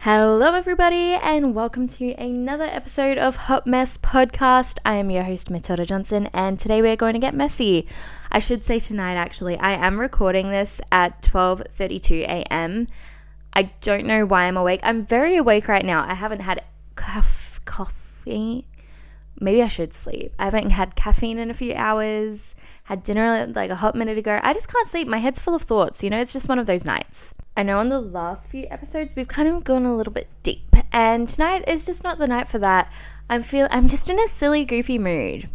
Hello everybody and welcome to another episode of Hot Mess Podcast. I am your host Matilda Johnson and today we're going to get messy. I should say tonight actually. I am recording this at 12:32 a.m. I don't know why I'm awake. I'm very awake right now. I haven't had coffee. Maybe I should sleep. I haven't had caffeine in a few hours. Had dinner like a hot minute ago. I just can't sleep. My head's full of thoughts. It's just one of those nights. I know on the last few episodes we've kind of gone a little bit deep, and tonight is just not the night for that. I'm just in a silly, goofy mood.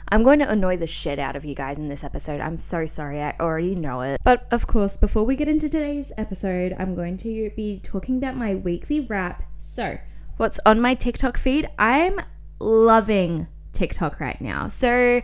I'm going to annoy the shit out of you guys in this episode. I'm so sorry. I already know it. But of course, before we get into today's episode, I'm going to be talking about my weekly wrap. So, what's on my TikTok feed? I'm loving TikTok right now. So,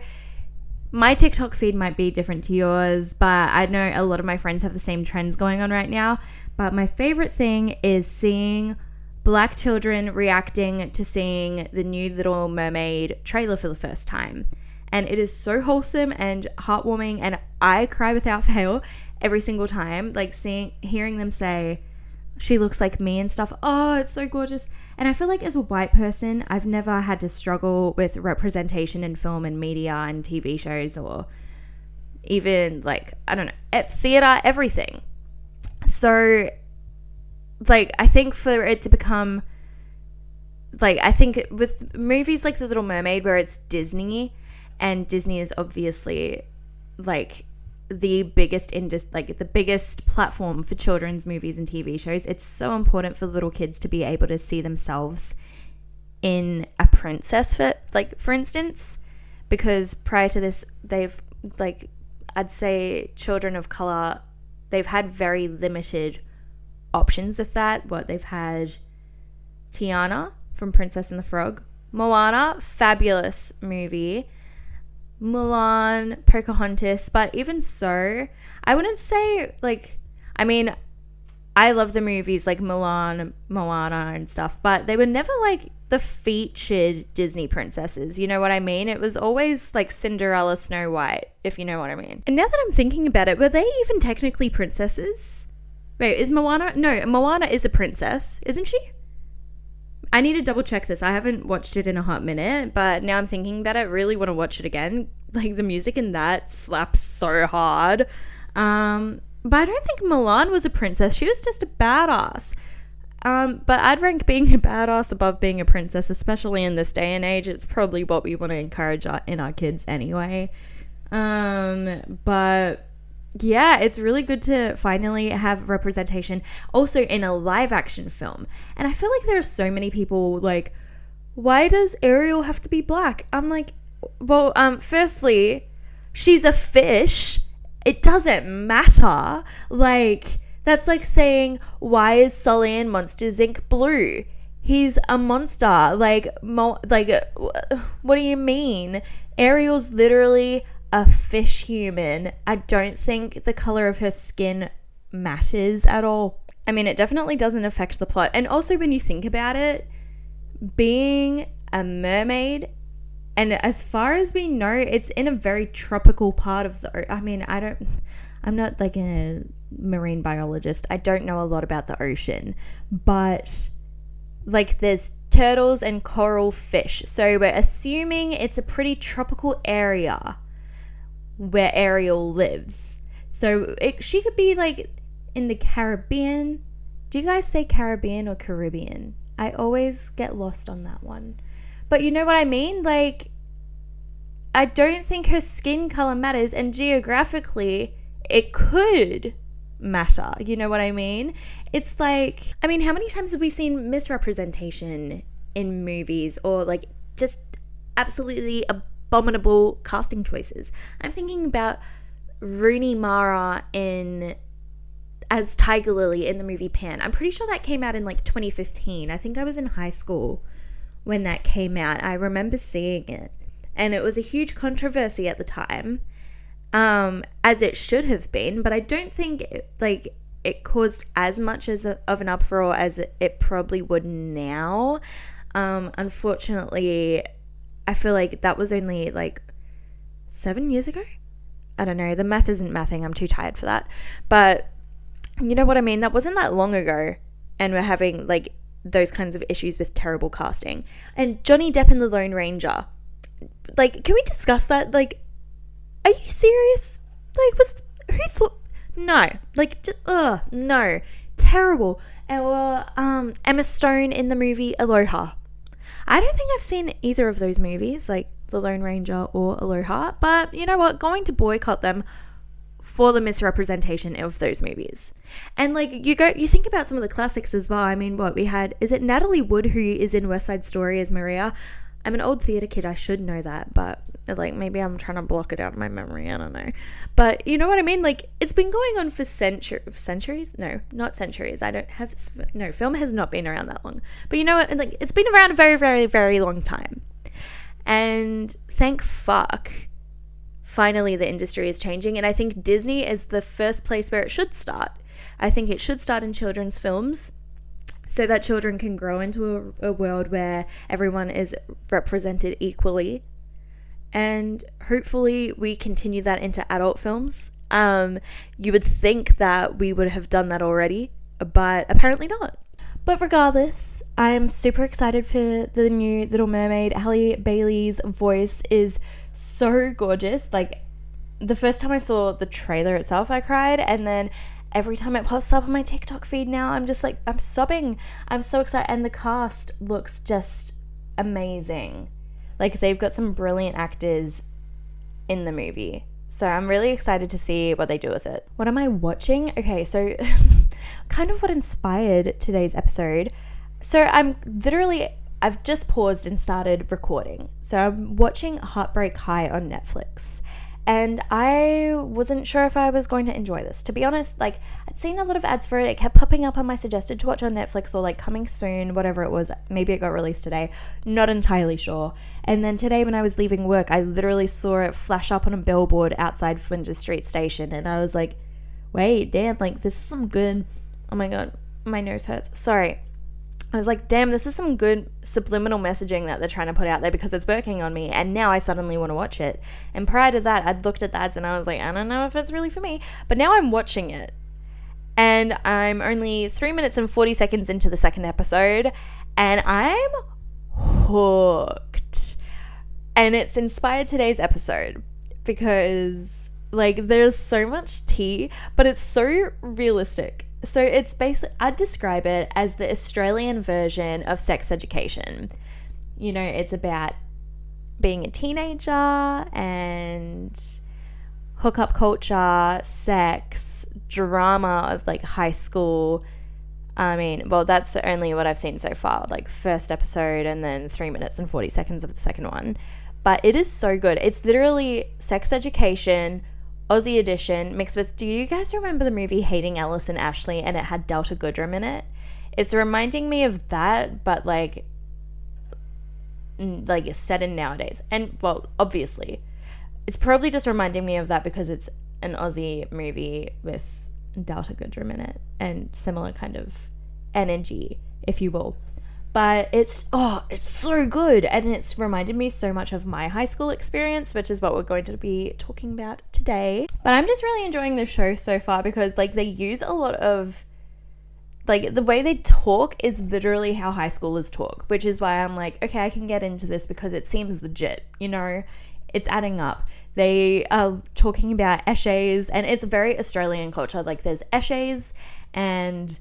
my TikTok feed might be different to yours, but I know a lot of my friends have the same trends going on right now. But my favorite thing is seeing Black children reacting to seeing the new Little Mermaid trailer for the first time. And it is so wholesome and heartwarming, and I cry without fail every single time, like hearing them say, "She looks like me" and stuff. Oh, it's so gorgeous. And I feel like as a white person, I've never had to struggle with representation in film and media and TV shows, or even at theater, everything. So I think for it to become I think with movies like The Little Mermaid, where it's Disney, and Disney is obviously the biggest the biggest platform for children's movies and TV shows, it's so important for little kids to be able to see themselves in a princess, for instance, because prior to this, they've I'd say children of color, they've had very limited options with that. They've had Tiana from Princess and the Frog, Moana, fabulous movie, Mulan, Pocahontas, but even so, I wouldn't say I love the movies like Mulan, Moana and stuff, but they were never the featured Disney princesses, you know what I mean? It was always Cinderella, Snow White, if you know what I mean. And now that I'm thinking about it, were they even technically princesses? Wait, is Moana? No, Moana is a princess, isn't she? I need to double check this. I haven't watched it in a hot minute, but now I'm thinking about it, I really want to watch it again. The music in that slaps so hard. But I don't think Mulan was a princess. She was just a badass. But I'd rank being a badass above being a princess, especially in this day and age. It's probably what we want to encourage in our kids anyway. But yeah, it's really good to finally have representation also in a live action film. And I feel like there are so many people why does Ariel have to be black? I'm well, firstly, she's a fish. It doesn't matter. That's like saying, why is Sully in Monsters Inc. blue? He's a monster. What do you mean? Ariel's literally a fish human. I don't think the color of her skin matters at all. I mean, it definitely doesn't affect the plot. And also, when you think about it, being a mermaid, and as far as we know, it's in a very tropical part of I'm not a marine biologist. I don't know a lot about the ocean, but there's turtles and coral fish. So we're assuming it's a pretty tropical area where Ariel lives. So she could be in the Caribbean. Do you guys say Caribbean or Caribbean? I always get lost on that one. But you know what I mean? I don't think her skin color matters, and geographically it could matter. You know what I mean? It's how many times have we seen misrepresentation in movies, or just absolutely abominable casting choices? I'm thinking about Rooney Mara as Tiger Lily in the movie Pan. I'm pretty sure that came out in 2015. I think I was in high school when that came out. I remember seeing it, and it was a huge controversy at the time, as it should have been, but I don't think it caused as much of an uproar as it probably would now. Unfortunately, I feel that was only 7 years ago. I don't know. The math isn't mathing. I'm too tired for that. But you know what I mean? That wasn't that long ago. and we're having like those kinds of issues with terrible casting. And Johnny Depp in The Lone Ranger, like, can we discuss that? Like, are you serious? Like, who thought? No, like, no, terrible. Or Emma Stone in the movie Aloha. I don't think I've seen either of those movies, like The Lone Ranger or Aloha, but you know what? Going to boycott them for the misrepresentation of those movies. And like, you think about some of the classics as well. I mean, what we had, is it Natalie Wood who is in West Side Story as Maria? I'm an old theater kid, I should know that, but like, maybe I'm trying to block it out of my memory, I don't know. But you know what I mean? Like, it's been going on for centuries? No, not centuries. Film has not been around that long. But you know what? Like, it's been around a very, very, very long time. And thank fuck, finally the industry is changing, and I think Disney is the first place where it should start. I think it should start in children's films, so that children can grow into a world where everyone is represented equally. And hopefully we continue that into adult films. You would think that we would have done that already, but apparently not. But regardless, I'm super excited for the new Little Mermaid. Halle Bailey's voice is so gorgeous. Like, the first time I saw the trailer itself, I cried, and then every time it pops up on my TikTok feed now, I'm just like, I'm sobbing. I'm so excited. And the cast looks just amazing. Like, they've got some brilliant actors in the movie. So I'm really excited to see what they do with it. What am I watching? Okay, so kind of what inspired today's episode. So I've just paused and started recording. So I'm watching Heartbreak High on Netflix. And I wasn't sure if I was going to enjoy this. To be honest, like, I'd seen a lot of ads for it. It kept popping up on my suggested to watch on Netflix, or like coming soon, whatever it was. Maybe it got released today. Not entirely sure. And then today when I was leaving work, I literally saw it flash up on a billboard outside Flinders Street Station. And I was like, wait, damn, like, this is some good... Oh my God, my nose hurts. Sorry. I was like, damn, this is some good subliminal messaging that they're trying to put out there, because it's working on me, and now I suddenly want to watch it. And prior to that, I'd looked at the ads and I was like, I don't know if it's really for me. But now I'm watching it, and I'm only 3 minutes and 40 seconds into the second episode, and I'm hooked. And it's inspired today's episode because, like, there's so much tea, but it's so realistic. So it's basically, I'd describe it as the Australian version of Sex Education. You know, it's about being a teenager and hookup culture, sex, drama of like high school. I mean, well, that's only what I've seen so far, like first episode and then 3 minutes and 40 seconds of the second one. But it is so good. It's literally Sex Education, Aussie edition, mixed with, do you guys remember the movie Hating Alice and Ashley, and it had Delta Goodrem in it? It's reminding me of that, but like set in nowadays. And well, obviously it's probably just reminding me of that because it's an Aussie movie with Delta Goodrem in it and similar kind of energy, if you will. But it's so good, and it's reminded me so much of my high school experience, which is what we're going to be talking about today. But I'm just really enjoying the show so far because, like, they use a lot of, like, the way they talk is literally how high schoolers talk, which is why I'm like, okay, I can get into this because it seems legit, you know? It's adding up. They are talking about essays, and it's very Australian culture. Like, there's essays and...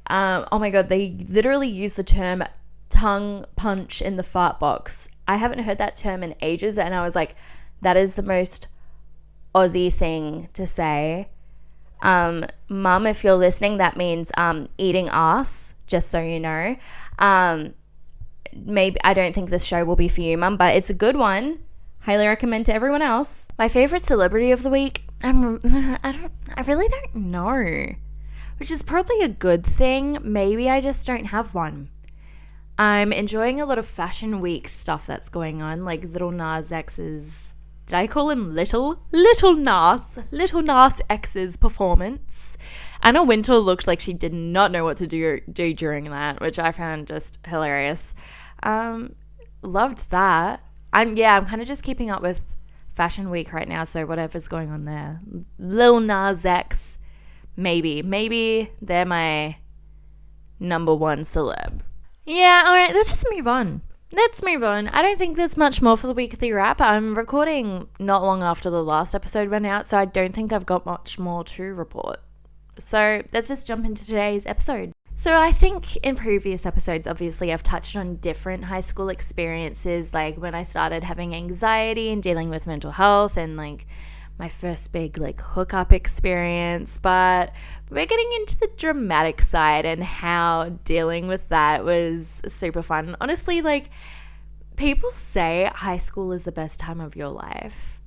oh my God, they literally use the term tongue punch in the fart box. I haven't heard that term in ages, and I was like, that is the most Aussie thing to say. Mum, if you're listening, that means eating ass, just so you know. Maybe I don't think this show will be for you, Mum, but it's a good one. Highly recommend to everyone else. My favorite celebrity of the week, I really don't know. Which is probably a good thing. Maybe I just don't have one. I'm enjoying a lot of Fashion Week stuff that's going on, like Little Nas X's... Did I call him Little? Little Nas X's performance. Anna Wintour looked like she did not know what to do during that, which I found just hilarious. Loved that. I'm kind of just keeping up with Fashion Week right now, so whatever's going on there. Lil Nas X... Maybe they're my number one celeb. Yeah, alright, let's just move on. I don't think there's much more for the weekly wrap. I'm recording not long after the last episode went out, so I don't think I've got much more to report. So let's just jump into today's episode. So I think in previous episodes, obviously, I've touched on different high school experiences, like when I started having anxiety and dealing with mental health and like my first big like hookup experience, but we're getting into the dramatic side and how dealing with that was super fun. Honestly, like, people say high school is the best time of your life.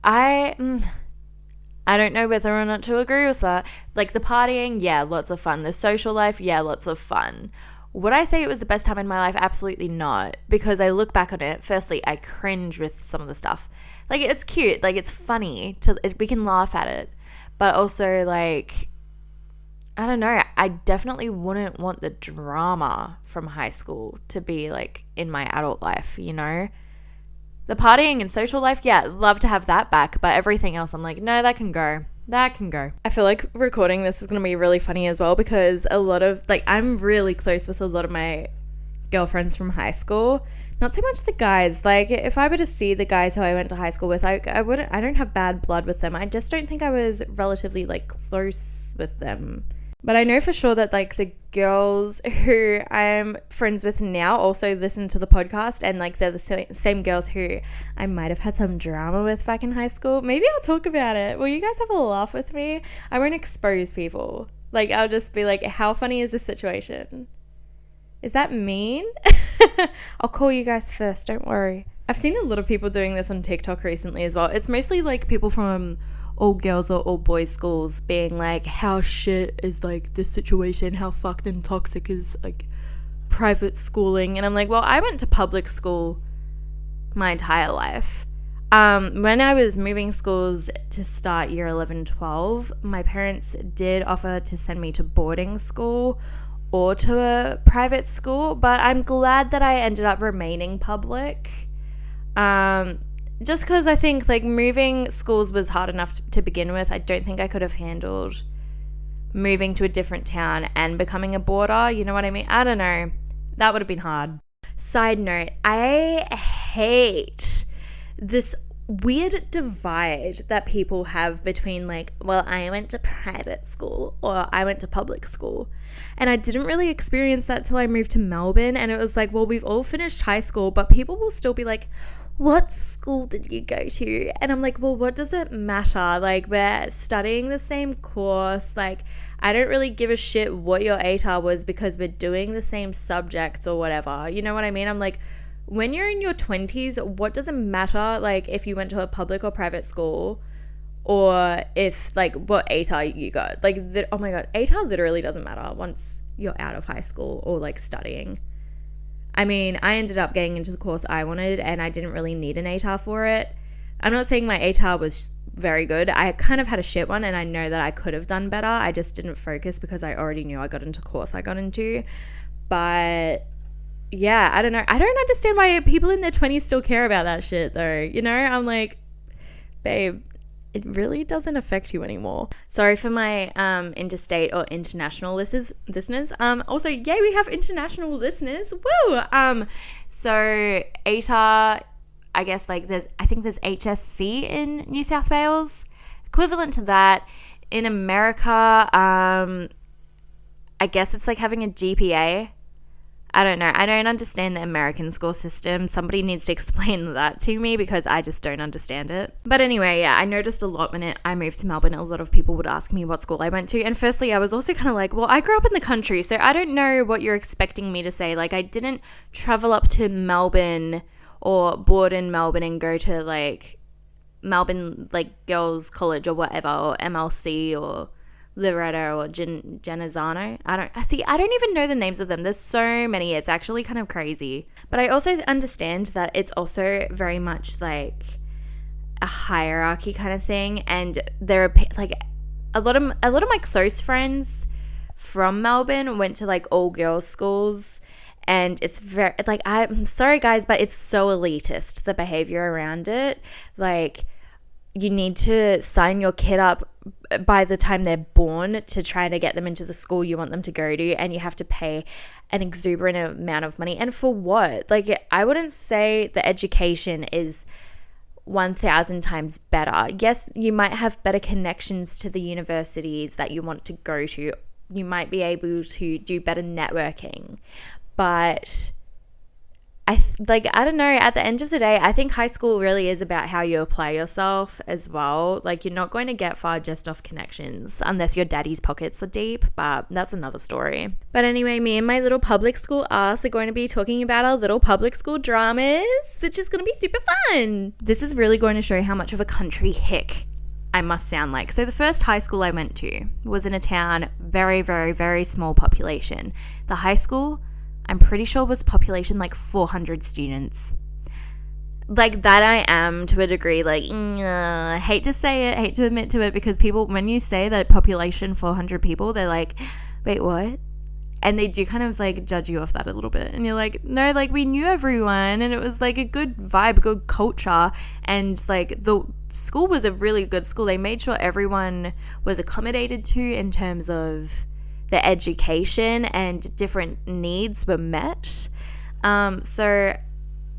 I don't know whether or not to agree with that. Like, the partying, yeah, lots of fun. The social life, yeah, lots of fun. Would I say it was the best time in my life? Absolutely not. Because I look back on it, firstly, I cringe with some of the stuff. Like, it's cute. Like, it's funny. We can laugh at it. But also, like, I don't know. I definitely wouldn't want the drama from high school to be, like, in my adult life, you know? The partying and social life, yeah, love to have that back. But everything else, I'm like, no, that can go. I feel like recording this is going to be really funny as well because I'm really close with a lot of my girlfriends from high school. Not so much the guys. Like, if I were to see the guys who I went to high school with, I don't have bad blood with them. I just don't think I was relatively, like, close with them. But I know for sure that, like, the girls who I'm friends with now also listen to the podcast, and, like, they're the same girls who I might have had some drama with back in high school. Maybe I'll talk about it. Will you guys have a laugh with me? I won't expose people. Like, I'll just be like, how funny is this situation? Is that mean? I'll call you guys first, don't worry. I've seen a lot of people doing this on TikTok recently as well. It's mostly, like, people from all girls or all boys schools being like, how shit is, like, this situation, how fucked and toxic is, like, private schooling. And I'm like, well, I went to public school my entire life. When I was moving schools to start year 11, 12, my parents did offer to send me to boarding school or to a private school, but I'm glad that I ended up remaining public. Just because I think, like, moving schools was hard enough to begin with. I don't think I could have handled moving to a different town and becoming a boarder. You know what I mean? I don't know. That would have been hard. Side note, I hate this weird divide that people have between, like, well, I went to private school or I went to public school. And I didn't really experience that till I moved to Melbourne. And it was like, well, we've all finished high school, but people will still be like, what school did you go to? And I'm like, well, what does it matter? Like, we're studying the same course. Like, I don't really give a shit what your ATAR was because we're doing the same subjects or whatever. You know what I mean? I'm like, when you're in your 20s, what does it matter, like, if you went to a public or private school or if, like, what ATAR you got? Like, oh my God, ATAR literally doesn't matter once you're out of high school or, like, studying. I mean, I ended up getting into the course I wanted and I didn't really need an ATAR for it. I'm not saying my ATAR was very good. I kind of had a shit one and I know that I could have done better. I just didn't focus because I already knew I got into the course I got into. But yeah, I don't know. I don't understand why people in their 20s still care about that shit though. You know, I'm like, babe, it really doesn't affect you anymore. Sorry for my interstate or international listeners. Also, yay, we have international listeners. Woo! So ATAR, I guess, like, I think there's HSC in New South Wales. Equivalent to that. In America, I guess it's like having a GPA. I don't know. I don't understand the American school system. Somebody needs to explain that to me because I just don't understand it. But anyway, yeah, I noticed a lot when I moved to Melbourne. A lot of people would ask me what school I went to. And firstly, I was also kind of like, well, I grew up in the country, so I don't know what you're expecting me to say. Like, I didn't travel up to Melbourne or board in Melbourne and go to, like, Melbourne, like, Girls College or whatever, or MLC or Loretto or Genazzano. I don't even know the names of them. There's so many. It's actually kind of crazy. But I also understand that it's also very much like a hierarchy kind of thing. And there are, like, a lot of my close friends from Melbourne went to, like, all girls schools. And it's very, like, I'm sorry guys, but it's so elitist, the behavior around it. Like, you need to sign your kid up by the time they're born to try to get them into the school you want them to go to, and you have to pay an exuberant amount of money. And for what? Like, I wouldn't say the education is 1,000 times better. Yes, you might have better connections to the universities that you want to go to. You might be able to do better networking. But I don't know, at the end of the day, I think high school really is about how you apply yourself as well. Like, you're not going to get far just off connections unless your daddy's pockets are deep, but that's another story. But anyway, me and my little public school ass are going to be talking about our little public school dramas, which is going to be super fun. This is really going to show how much of a country hick I must sound like. So the first high school I went to was in a town, very, very, very small population. The high school, I'm pretty sure, was population like 400 students. Like, that I am to a degree, like, I hate to say it, hate to admit to it, because people, when you say that population 400 people, they're like, wait, what? And they do kind of like judge you off that a little bit. And you're like, no, like, we knew everyone, and it was like a good vibe, good culture. And like, the school was a really good school. They made sure everyone was accommodated to in terms of the education, and different needs were met. So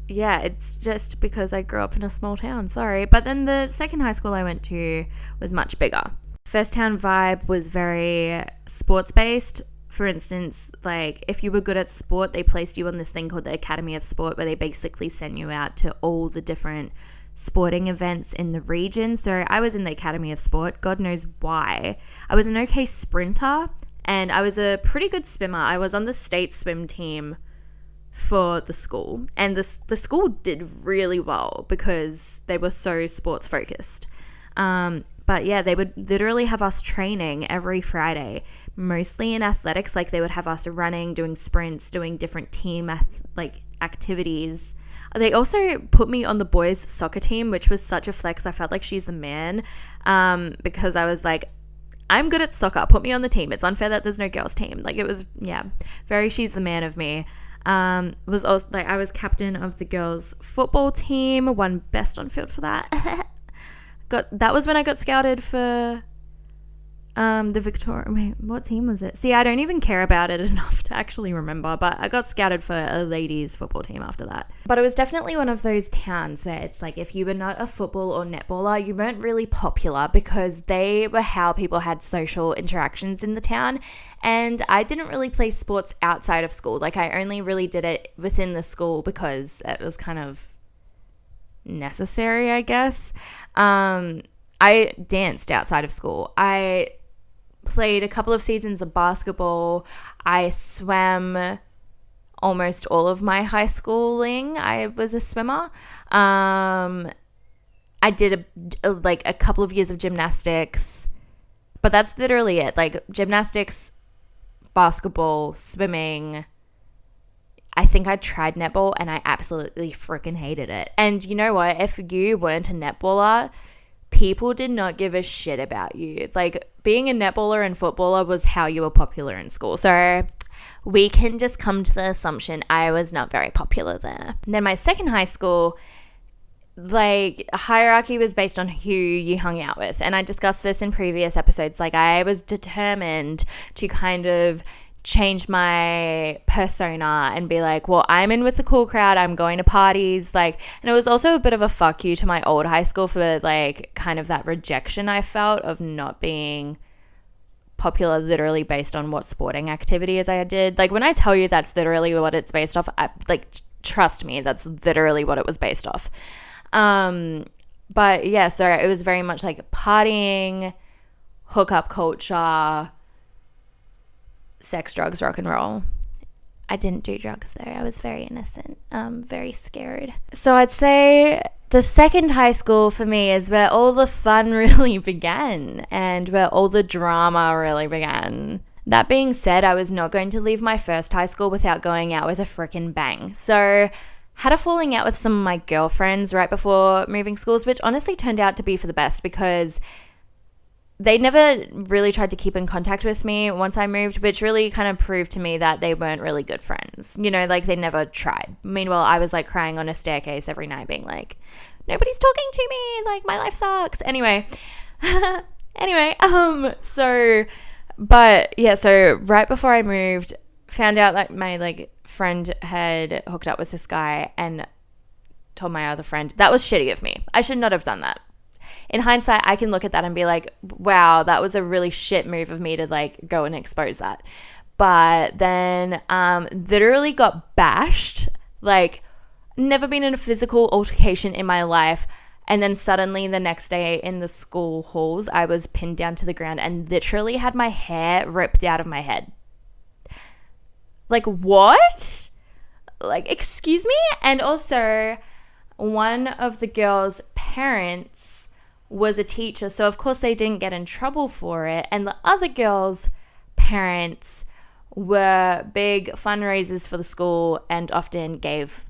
yeah, it's just because I grew up in a small town, sorry. But then the second high school I went to was much bigger. First town vibe was very sports based. For instance, like, if you were good at sport, they placed you on this thing called the Academy of Sport, where they basically send you out to all the different sporting events in the region. So I was in the Academy of Sport. God knows why. I was an okay sprinter, and I was a pretty good swimmer. I was on the state swim team for the school, and the school did really well because they were so sports focused. But yeah, they would literally have us training every Friday, mostly in athletics. Like, they would have us running, doing sprints, doing different team activities. They also put me on the boys' soccer team, which was such a flex. I felt like she's the man, because I was like, I'm good at soccer, put me on the team. It's unfair that there's no girls team. Like, it was, yeah, very she's the man of me. Was also like, I was captain of the girls football team, won best on field for that. That was when I got scouted for the Victoria, wait, what team was it? See, I don't even care about it enough to actually remember, but I got scouted for a ladies football team after that. But it was definitely one of those towns where it's like, if you were not a football or netballer, you weren't really popular, because they were how people had social interactions in the town. And I didn't really play sports outside of school. Like, I only really did it within the school because it was kind of necessary, I guess. I danced outside of school. I played a couple of seasons of basketball. I swam almost all of my high schooling. I was a swimmer. I did a couple of years of gymnastics, but that's literally it. Like, gymnastics, basketball, swimming. I think I tried netball, and I absolutely freaking hated it. And you know what? If you weren't a netballer, people did not give a shit about you. Like, being a netballer and footballer was how you were popular in school. So we can just come to the assumption I was not very popular there. And then my second high school, like, hierarchy was based on who you hung out with. And I discussed this in previous episodes. Like, I was determined to kind of change my persona and be like, well, I'm in with the cool crowd, I'm going to parties, like. And it was also a bit of a fuck you to my old high school for like kind of that rejection I felt of not being popular literally based on what sporting activities I did. Like, when I tell you that's literally what it's based off, trust me, that's literally what it was based off. But yeah, so it was very much like partying, hookup culture, sex, drugs, rock and roll. I didn't do drugs though. I was very innocent, very scared. So I'd say the second high school for me is where all the fun really began and where all the drama really began. That being said, I was not going to leave my first high school without going out with a frickin' bang. So had a falling out with some of my girlfriends right before moving schools, which honestly turned out to be for the best because they never really tried to keep in contact with me once I moved, which really kind of proved to me that they weren't really good friends. You know, like, they never tried. Meanwhile, I was like crying on a staircase every night being like, nobody's talking to me, like, my life sucks. Anyway, Anyway, so right before I moved, found out that my like friend had hooked up with this guy and told my other friend. That was shitty of me. I should not have done that. In hindsight, I can look at that and be like, wow, that was a really shit move of me to like go and expose that. But then literally got bashed, like never been in a physical altercation in my life. And then suddenly the next day in the school halls, I was pinned down to the ground and literally had my hair ripped out of my head. Like, what? Like, excuse me? And also, one of the girls' parents was a teacher. So, of course, they didn't get in trouble for it. And the other girls' parents were big fundraisers for the school and often gave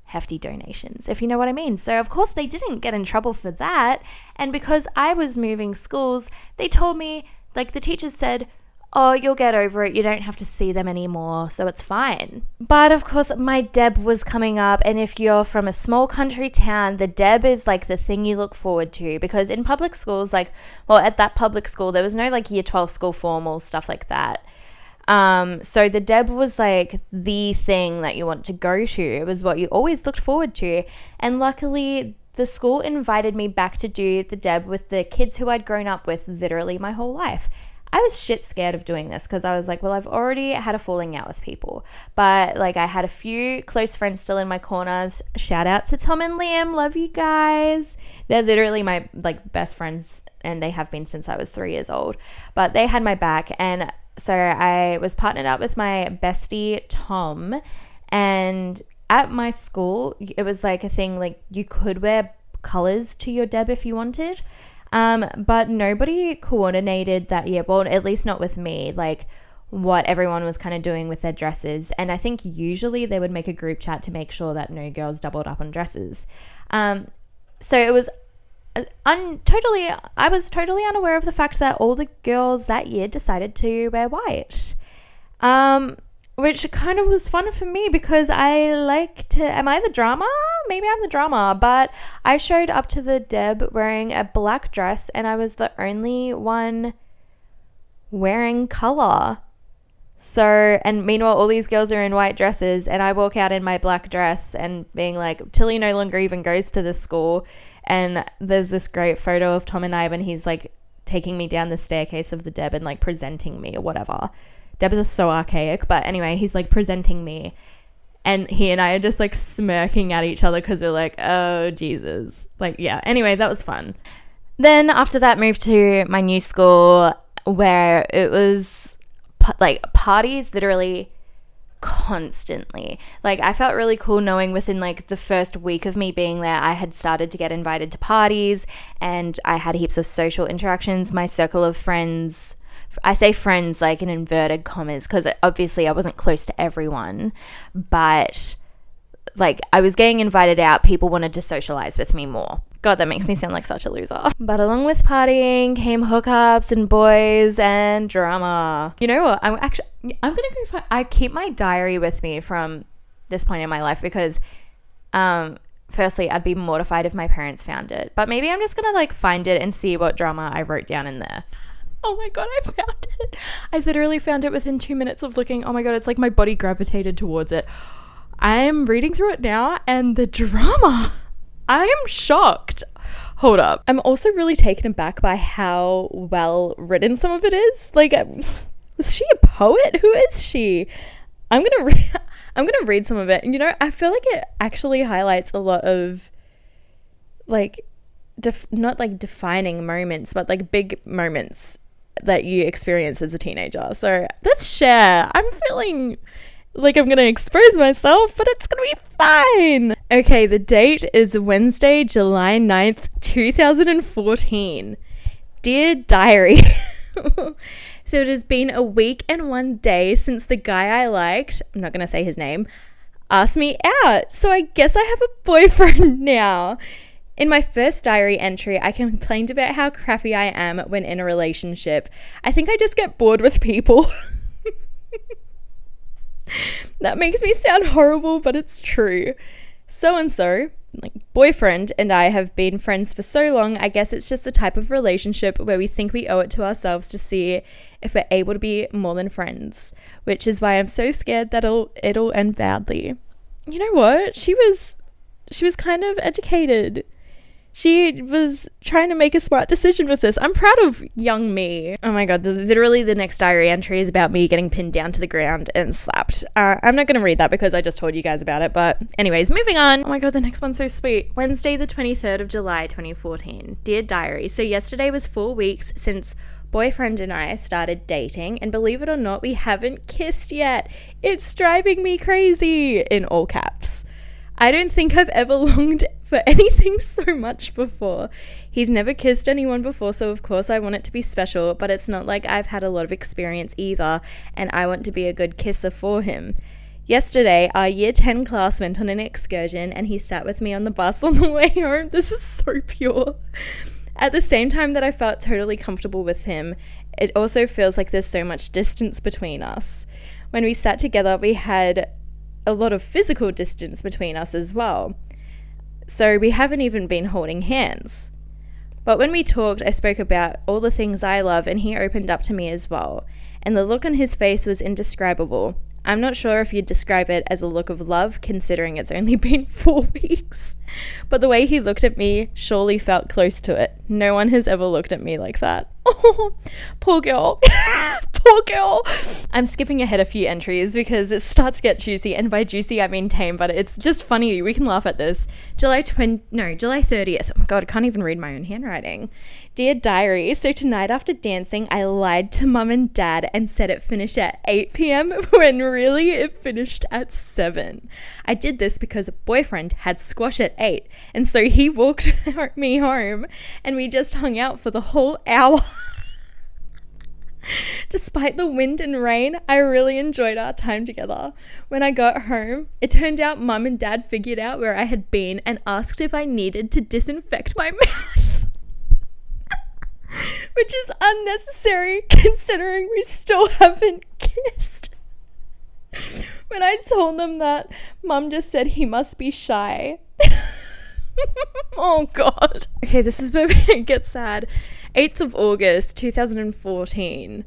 hefty donations, if you know what I mean. So, of course, they didn't get in trouble for that. And because I was moving schools, they told me, like, the teachers said, oh, you'll get over it. You don't have to see them anymore, so it's fine. But, of course, my deb was coming up. And if you're from a small country town, the deb is, like, the thing you look forward to. Because in public schools, like, well, at that public school, there was no, like, year 12 school formal, stuff like that. So the deb was like the thing that you want to go to. It was what you always looked forward to. And luckily the school invited me back to do the deb with the kids who I'd grown up with literally my whole life. I was shit scared of doing this because I was like, well, I've already had a falling out with people, but like I had a few close friends still in my corners. Shout out to Tom and Liam. Love you guys. They're literally my like best friends and they have been since I was 3 years old, but they had my back. And so I was partnered up with my bestie, Tom, and at my school, it was like a thing, like you could wear colors to your deb if you wanted, but nobody coordinated that year, well, at least not with me, like what everyone was kind of doing with their dresses. And I think usually they would make a group chat to make sure that no girls doubled up on dresses. So it was I was totally unaware of the fact that all the girls that year decided to wear white, which kind of was fun for me because I like to, am I the drama? Maybe I'm the drama, but I showed up to the deb wearing a black dress and I was the only one wearing color. So, and meanwhile, all these girls are in white dresses and I walk out in my black dress and being like, Tilly no longer even goes to this school. And there's this great photo of Tom and I when he's like taking me down the staircase of the deb and like presenting me or whatever. Debs are so archaic, but anyway, he's like presenting me and he and I are just like smirking at each other because we're like, oh Jesus. Like, yeah, anyway, that was fun. Then after that, moved to my new school where it was like parties literally constantly. Like I felt really cool knowing within like the first week of me being there, I had started to get invited to parties and I had heaps of social interactions. My circle of friends, I say friends like in inverted commas because obviously I wasn't close to everyone, but like I was getting invited out. People wanted to socialize with me more. God, that makes me sound like such a loser. But along with partying came hookups and boys and drama. You know what? I'm gonna go I keep my diary with me from this point in my life because firstly, I'd be mortified if my parents found it. But maybe I'm just gonna like find it and see what drama I wrote down in there. Oh my God, I found it. I literally found it within 2 minutes of looking. Oh my God, it's like my body gravitated towards it. I'm reading through it now and the drama. I am shocked. Hold up. I'm also really taken aback by how well written some of it is. Like, was she a poet? Who is she? I'm gonna read some of it. And, you know, I feel like it actually highlights a lot of, like, not like defining moments, but like big moments that you experience as a teenager. So let's share. I'm feeling like I'm going to expose myself, but it's going to be fine. Okay, the date is Wednesday, July 9th, 2014. Dear Diary. So it has been a week and 1 day since the guy I liked, I'm not going to say his name, asked me out. So I guess I have a boyfriend now. In my first diary entry, I complained about how crappy I am when in a relationship. I think I just get bored with people. That makes me sound horrible, but it's true. so-and-so, like boyfriend, and I have been friends for so long, I guess it's just the type of relationship where we think we owe it to ourselves to see if we're able to be more than friends, which is why I'm so scared that it'll end badly. You know what? She was kind of educated. She was trying to make a smart decision with this. I'm proud of young me. Oh my god, literally the next diary entry is about me getting pinned down to the ground and slapped. I'm not going to read that because I just told you guys about it, but anyways, moving on. Oh my god, the next one's so sweet. Wednesday the 23rd of July 2014. Dear diary, so yesterday was 4 weeks since boyfriend and I started dating, and believe it or not, we haven't kissed yet. It's driving me crazy, in all caps. I don't think I've ever longed for anything so much before. He's never kissed anyone before, so of course I want it to be special, but it's not like I've had a lot of experience either, and I want to be a good kisser for him. Yesterday, our year 10 class went on an excursion, and he sat with me on the bus on the way home. This is so pure. At the same time that I felt totally comfortable with him, it also feels like there's so much distance between us. When we sat together, we had a lot of physical distance between us as well. So we haven't even been holding hands. But when we talked, I spoke about all the things I love, and he opened up to me as well. And the look on his face was indescribable. I'm not sure if you'd describe it as a look of love, considering it's only been 4 weeks. But the way he looked at me surely felt close to it. No one has ever looked at me like that. Oh, poor girl. Poor girl. I'm skipping ahead a few entries because it starts to get juicy, and by juicy I mean tame, but it's just funny. We can laugh at this. July 30th. Oh my god, I can't even read my own handwriting. Dear diary, so tonight after dancing, I lied to mum and dad and said it finished at 8 p.m. when really it finished at 7. I did this because boyfriend had squash at 8, and so he walked me home, and we just hung out for the whole hour. Despite the wind and rain, I really enjoyed our time together. When I got home, it turned out mum and dad figured out where I had been and asked if I needed to disinfect my mouth. Which is unnecessary considering we still haven't kissed. When I told them that, mum just said he must be shy. Oh god. Okay, this is where it gets sad. 8th of August 2014.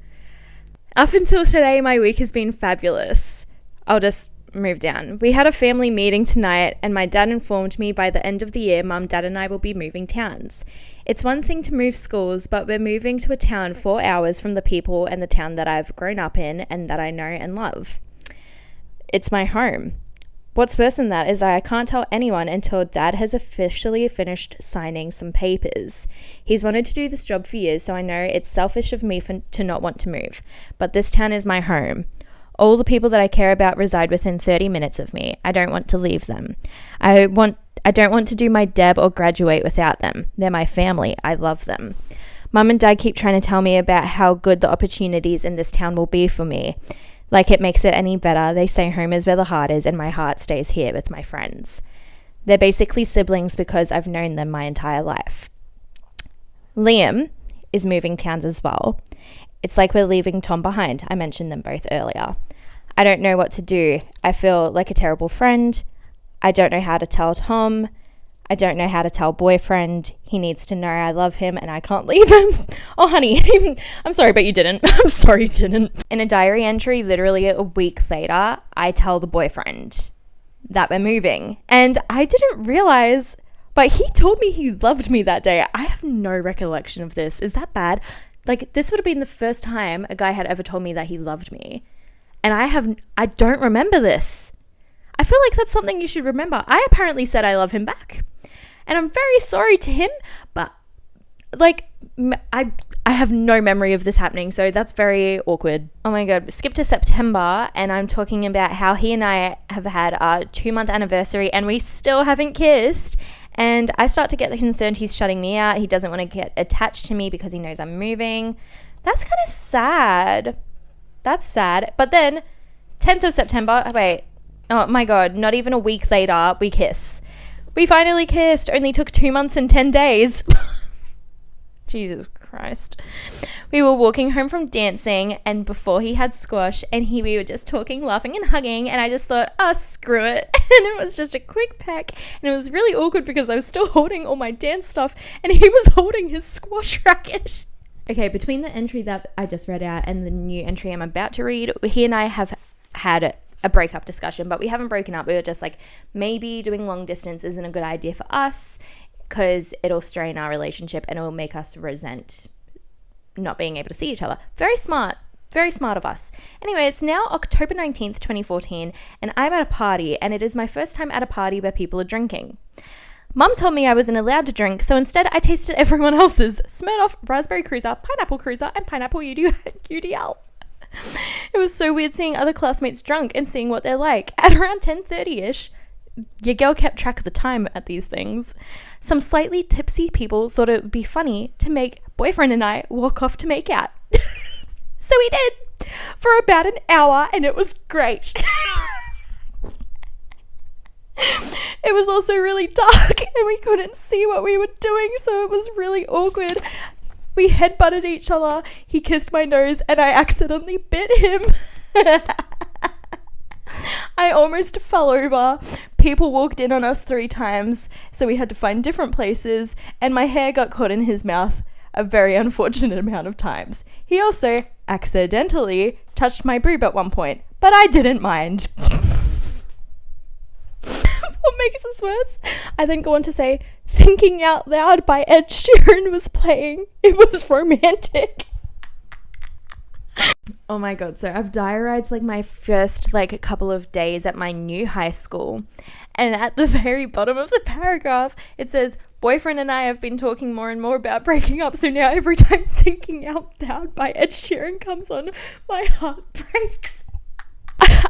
Up until today, my week has been fabulous. I'll just move down. We had a family meeting tonight, and my dad informed me by the end of the year, mum, dad and I will be moving towns. It's one thing to move schools, but we're moving to a town 4 hours from the people and the town that I've grown up in and that I know and love. It's my home. What's worse than that is that I can't tell anyone until dad has officially finished signing some papers. He's wanted to do this job for years, so I know it's selfish of me to not want to move. But this town is my home. All the people that I care about reside within 30 minutes of me. I don't want to leave them. I don't want to do my DEB or graduate without them. They're my family. I love them. Mum and dad keep trying to tell me about how good the opportunities in this town will be for me. Like it makes it any better. They say home is where the heart is, and my heart stays here with my friends. They're basically siblings because I've known them my entire life. Liam is moving towns as well. It's like we're leaving Tom behind. I mentioned them both earlier. I don't know what to do. I feel like a terrible friend. I don't know how to tell Tom. I don't know how to tell boyfriend. He needs to know I love him and I can't leave him. Oh, honey, I'm sorry, but you didn't. I'm sorry you didn't. In a diary entry, literally a week later, I tell the boyfriend that we're moving. And I didn't realize, but he told me he loved me that day. I have no recollection of this. Is that bad? Like, this would have been the first time a guy had ever told me that he loved me. And I don't remember this. I feel like that's something you should remember. I apparently said I love him back. And I'm very sorry to him, but like I have no memory of this happening, so that's very awkward. Oh my god, skip to September, and I'm talking about how he and I have had our 2-month anniversary and we still haven't kissed. And I start to get concerned he's shutting me out. He doesn't want to get attached to me because he knows I'm moving. That's kind of sad. That's sad. But then 10th of September, oh my god, not even a week later, we kiss. We finally kissed. Only took 2 months and 10 days. Jesus Christ. Christ. We were walking home from dancing, and before he had squash, and we were just talking, laughing, and hugging, and I just thought, screw it. And it was just a quick peck, and it was really awkward because I was still holding all my dance stuff, and he was holding his squash racket. Okay, between the entry that I just read out and the new entry I'm about to read, he and I have had a breakup discussion, but we haven't broken up. We were just like, maybe doing long distance isn't a good idea for us because it'll strain our relationship and it'll make us resent not being able to see each other. Very smart of us. Anyway, it's now October 19th, 2014, and I'm at a party, and it is my first time at a party where people are drinking. Mum told me I wasn't allowed to drink, so instead I tasted everyone else's Smirnoff, Raspberry Cruiser, Pineapple Cruiser, and Pineapple UDL. It was so weird seeing other classmates drunk and seeing what they're like. At around 10:30ish, your girl kept track of the time at these things. Some slightly tipsy people thought it would be funny to make boyfriend and I walk off to make out. So we did for about an hour, and it was great. It was also really dark and we couldn't see what we were doing, so it was really awkward. We headbutted each other, he kissed my nose, and I accidentally bit him. I almost fell over. People walked in on us 3 times, so we had to find different places, and my hair got caught in his mouth a very unfortunate amount of times. He also accidentally touched my boob at one point, but I didn't mind. What makes this worse? I then go on to say, Thinking Out Loud by Ed Sheeran was playing. It was romantic. Oh my god, so I've diarized like my first like couple of days at my new high school, and at the very bottom of the paragraph it says, boyfriend and I have been talking more and more about breaking up, so now every time Thinking Out Loud by Ed Sheeran comes on, my heart breaks.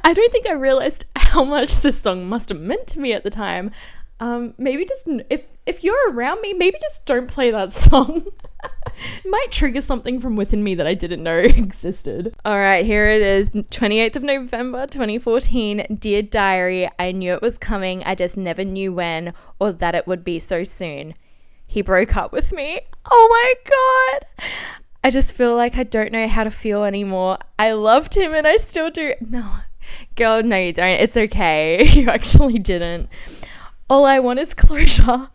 I don't think I realized how much this song must have meant to me at the time. Maybe just, if you're around me, maybe just don't play that song. It might trigger something from within me that I didn't know existed. All right, here it is, 28th of November, 2014. Dear Diary, I knew it was coming. I just never knew when or that it would be so soon. He broke up with me. Oh my God. I just feel like I don't know how to feel anymore. I loved him and I still do. No, girl, no, you don't. It's okay. You actually didn't. All I want is closure.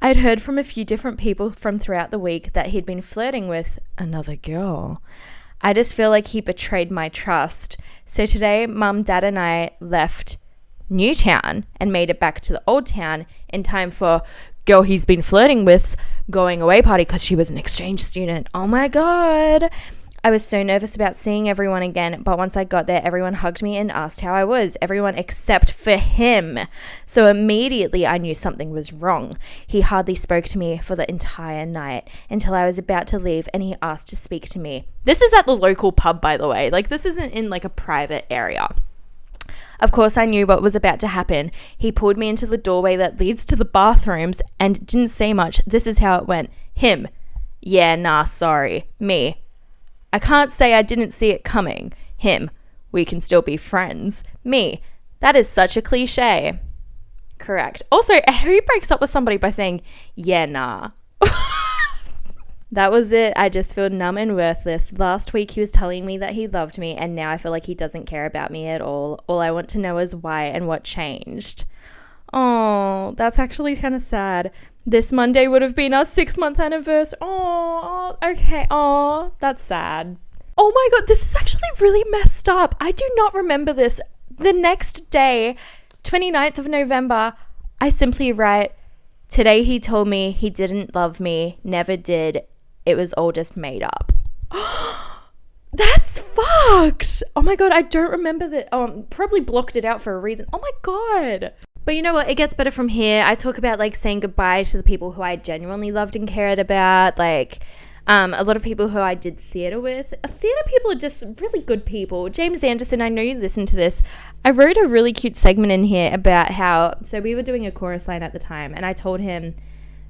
I'd heard from a few different people from throughout the week that he'd been flirting with another girl. I just feel like he betrayed my trust. So today, Mum, Dad, and I left Newtown and made it back to the old town in time for girl he's been flirting with going away party because she was an exchange student. Oh my God. I was so nervous about seeing everyone again, but once I got there, everyone hugged me and asked how I was, everyone except for him. So immediately I knew something was wrong. He hardly spoke to me for the entire night until I was about to leave and he asked to speak to me. This is at the local pub, by the way. Like, this isn't in like a private area. Of course, I knew what was about to happen. He pulled me into the doorway that leads to the bathrooms and didn't say much. This is how it went. Him. Yeah, nah, sorry. Me. I can't say I didn't see it coming. Him. We can still be friends. Me. That is such a cliche. Correct. Also, who breaks up with somebody by saying, yeah, nah? That was it. I just feel numb and worthless. Last week he was telling me that he loved me, and now I feel like he doesn't care about me at all. All I want to know is why and what changed. Oh, that's actually kind of sad. This Monday would have been our 6-month anniversary. Oh, okay. Oh, that's sad. Oh my God, this is actually really messed up. I do not remember this. The next day, 29th of November, I simply write, today he told me he didn't love me, never did. It was all just made up. That's fucked. Oh my God, I don't remember that. Probably blocked it out for a reason. Oh my God. But you know what? It gets better from here. I talk about like saying goodbye to the people who I genuinely loved and cared about. Like a lot of people who I did theatre with. Theatre people are just really good people. James Anderson, I know you listen to this. I wrote a really cute segment in here about how, so we were doing a chorus line at the time, and I told him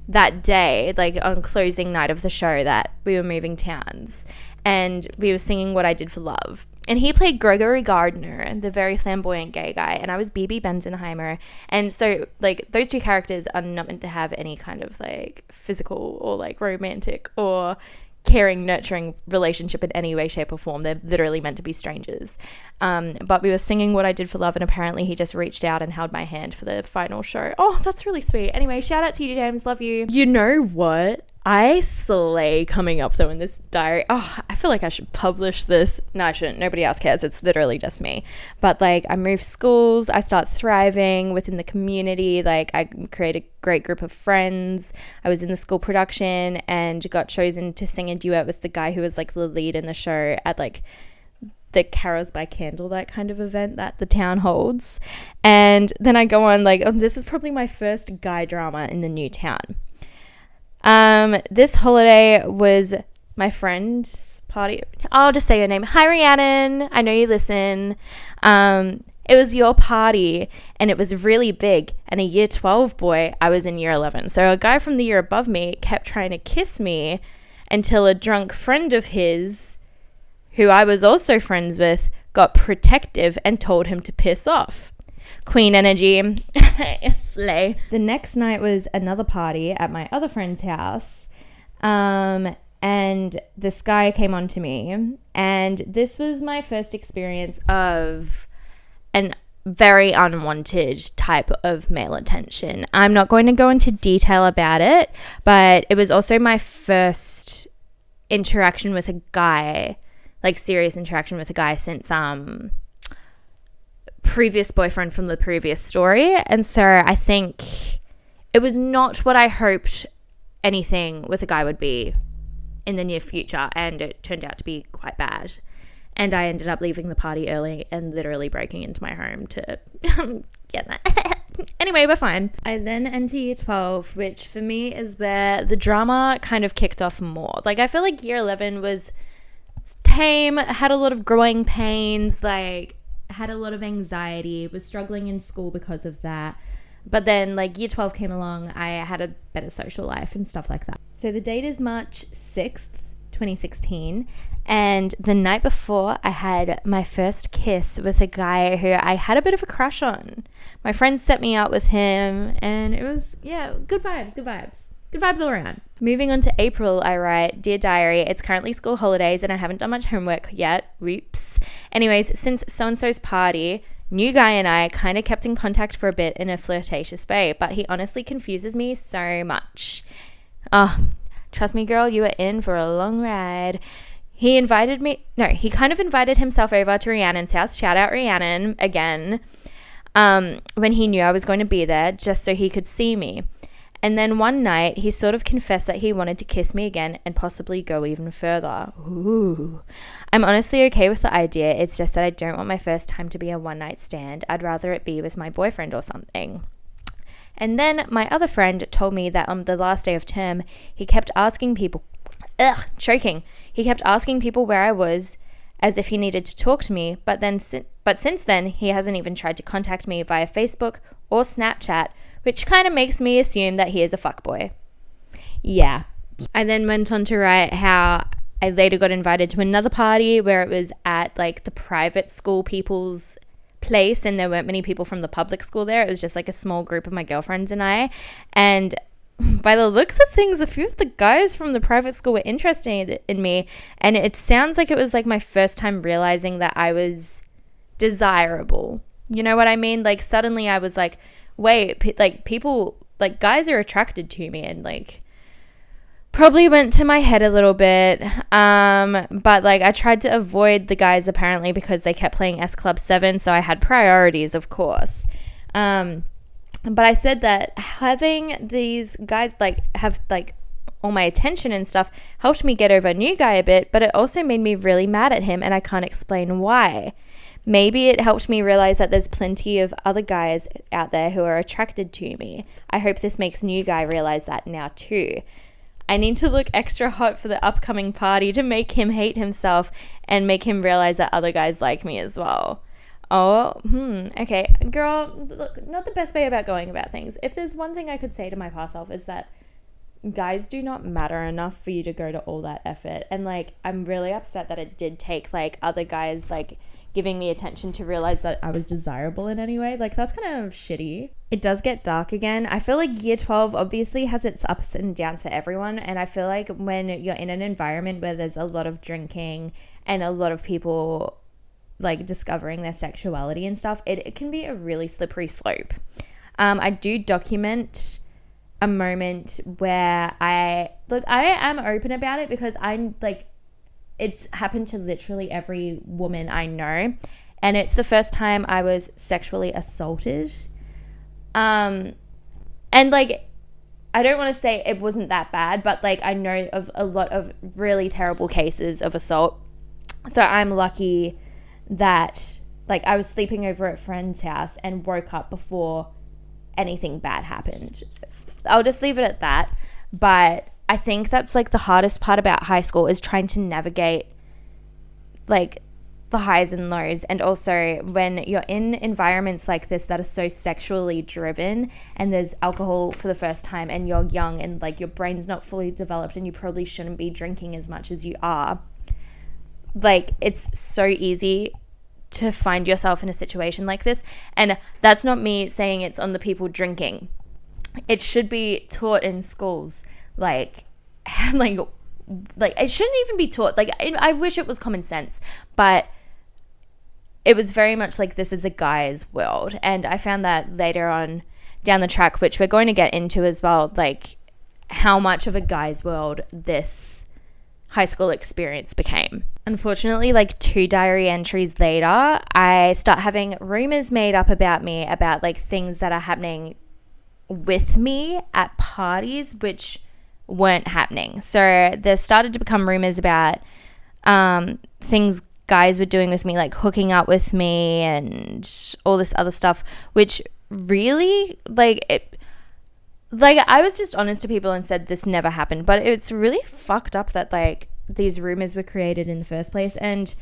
that day, like on closing night of the show, that we were moving towns and we were singing What I Did for Love. And he played Gregory Gardner, the very flamboyant gay guy, and I was BB Benzenheimer. And so, like, those two characters are not meant to have any kind of, like, physical or, like, romantic or caring, nurturing relationship in any way, shape, or form. They're literally meant to be strangers. But we were singing What I Did for Love, and apparently he just reached out and held my hand for the final show. Oh, that's really sweet. Anyway, shout out to you, James. Love you. You know what? I slay coming up though in this diary. Oh, I feel like I should publish this. No, I shouldn't. Nobody else cares. It's literally just me. But like, I moved schools. I start thriving within the community. Like, I create a great group of friends. I was in the school production and got chosen to sing a duet with the guy who was like the lead in the show at like the Carols by Candlelight kind of event that the town holds. And then I go on like, oh, this is probably my first guy drama in the new town. This holiday was my friend's party. I'll just say your name. Hi, Rhiannon. I know you listen. It was your party, and it was really big. And a year 12 boy, I was in year 11. So a guy from the year above me kept trying to kiss me until a drunk friend of his, who I was also friends with, got protective and told him to piss off. Queen energy. Slay. The next night was another party at my other friend's house. And this guy came on to me. And this was my first experience of an very unwanted type of male attention. I'm not going to go into detail about it, but it was also my first interaction with a guy, like serious interaction with a guy since previous boyfriend from the previous story. And so I think it was not what I hoped anything with a guy would be in the near future, and it turned out to be quite bad. And I ended up leaving the party early and literally breaking into my home to get that. Anyway, we're fine. I then enter year 12, which for me is where the drama kind of kicked off more. Like, I feel like year 11 was tame, had a lot of growing pains, like had a lot of anxiety, was struggling in school because of that. But then like year 12 came along, I had a better social life and stuff like that. So the date is March 6th, 2016. And the night before, I had my first kiss with a guy who I had a bit of a crush on. My friends set me up with him, and it was, yeah, good vibes. Good vibes all around. Moving on to April, I write, Dear Diary, it's currently school holidays and I haven't done much homework yet. Whoops. Anyways, since so-and-so's party, new guy and I kind of kept in contact for a bit in a flirtatious way, but he honestly confuses me so much. Oh, trust me, girl, you are in for a long ride. He kind of invited himself over to Rhiannon's house. Shout out Rhiannon again. When he knew I was going to be there, just so he could see me. And then one night, he sort of confessed that he wanted to kiss me again and possibly go even further. Ooh. I'm honestly okay with the idea. It's just that I don't want my first time to be a one-night stand. I'd rather it be with my boyfriend or something. And then my other friend told me that on the last day of term, he kept asking people... choking. He kept asking people where I was as if he needed to talk to me. But since then, he hasn't even tried to contact me via Facebook or Snapchat, which kind of makes me assume that he is a fuckboy. Yeah. I then went on to write how I later got invited to another party where it was at like the private school people's place, and there weren't many people from the public school there. It was just like a small group of my girlfriends and I. And by the looks of things, a few of the guys from the private school were interested in me, and it sounds like it was like my first time realizing that I desirable. You know what I mean? Like suddenly I was like, wait, like people, like guys are attracted to me, and like probably went to my head a little bit. But like I tried to avoid the guys apparently because they kept playing S Club 7, so I had priorities, of course. But I said that having these guys like have like all my attention and stuff helped me get over a new guy a bit, but it also made me really mad at him, and I can't explain why. Maybe it helped me realize that there's plenty of other guys out there who are attracted to me. I hope this makes new guy realize that now too. I need to look extra hot for the upcoming party to make him hate himself and make him realize that other guys like me as well. Okay. Girl, look, not the best way about going about things. If there's one thing I could say to my past self is that guys do not matter enough for you to go to all that effort. And like, I'm really upset that it did take like other guys like giving me attention to realize that I was desirable in any way. Like, that's kind of shitty. It does get dark again. I feel like year 12 obviously has its ups and downs for everyone, and I feel like when you're in an environment where there's a lot of drinking and a lot of people like discovering their sexuality and stuff, it can be a really slippery slope. I do document a moment where I am open about it, because I'm like, it's happened to literally every woman I know, and it's the first time I was sexually assaulted. And like, I don't want to say it wasn't that bad, but like, I know of a lot of really terrible cases of assault. So I'm lucky that like I was sleeping over at a friend's house and woke up before anything bad happened. I'll just leave it at that. But I think that's like the hardest part about high school, is trying to navigate like the highs and lows. And also when you're in environments like this that are so sexually driven, and there's alcohol for the first time, and you're young and like your brain's not fully developed, and you probably shouldn't be drinking as much as you are. Like, it's so easy to find yourself in a situation like this. And that's not me saying it's on the people drinking. It should be taught in schools. Like it shouldn't even be taught. Like, I wish it was common sense, but it was very much like, this is a guy's world. And I found that later on down the track, which we're going to get into as well, like how much of a guy's world this high school experience became. Unfortunately, like 2 diary entries later, I start having rumors made up about me, about like things that are happening with me at parties, which weren't happening. So there started to become rumors about things guys were doing with me, like hooking up with me and all this other stuff, which really, I was just honest to people and said this never happened. But it's really fucked up that like these rumors were created in the first place. And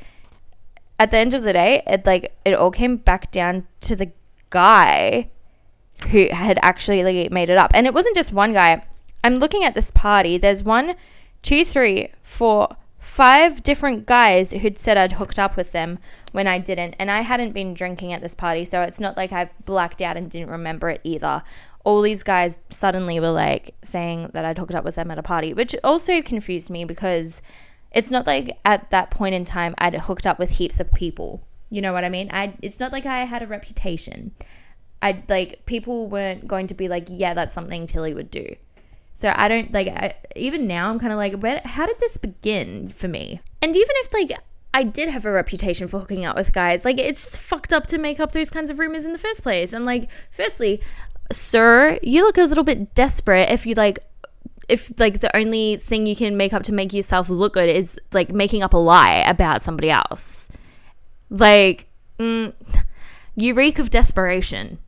at the end of the day, it all came back down to the guy who had actually like made it up. And it wasn't just one guy. I'm looking at this party. There's 1, 2, 3, 4, 5 different guys who'd said I'd hooked up with them when I didn't. And I hadn't been drinking at this party, so it's not like I've blacked out and didn't remember it either. All these guys suddenly were like saying that I'd hooked up with them at a party, which also confused me, because it's not like at that point in time I'd hooked up with heaps of people. You know what I mean? It's not like I had a reputation. People weren't going to be like, yeah, that's something Tilly would do. So I don't even now I'm kind of like, how did this begin for me? And even if I did have a reputation for hooking up with guys, it's just fucked up to make up those kinds of rumors in the first place. And firstly, sir, you look a little bit desperate if the only thing you can make up to make yourself look good is making up a lie about somebody else. You reek of desperation.